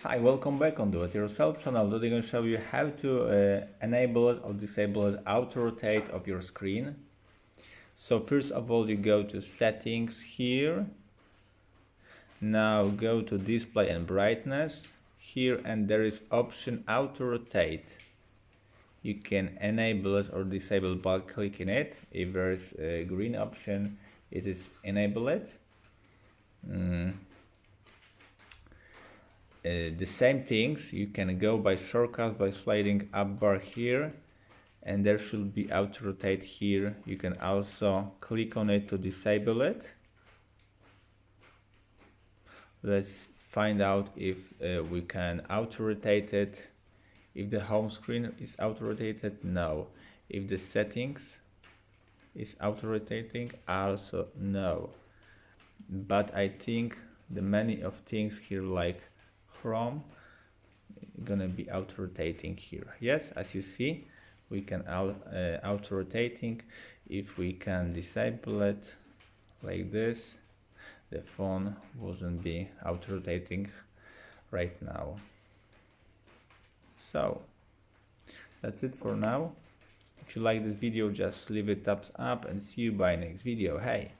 Hi, welcome back on Do It Yourself channel. Today I'm going to show you how to enable it or disable it auto rotate of your screen. So first of all, you go to settings here. Now go to display and brightness here, and there is option auto rotate. You can enable it or disable by clicking it. If there is a green option, it is enable it. The same things you can go by shortcut by sliding up bar here, and there should be auto rotate here. You can also click on it to disable it. Let's find out if we can auto rotate it. If the home screen is auto rotated, no. If the settings is auto rotating, also no. But I think the many of things here like Chrome gonna be auto rotating here. Yes, as you see, we can auto rotating. If we can disable it like this, the phone wouldn't be auto rotating right now. So that's it for now. If you like this video, just leave a thumbs up and see you by next video. Hey!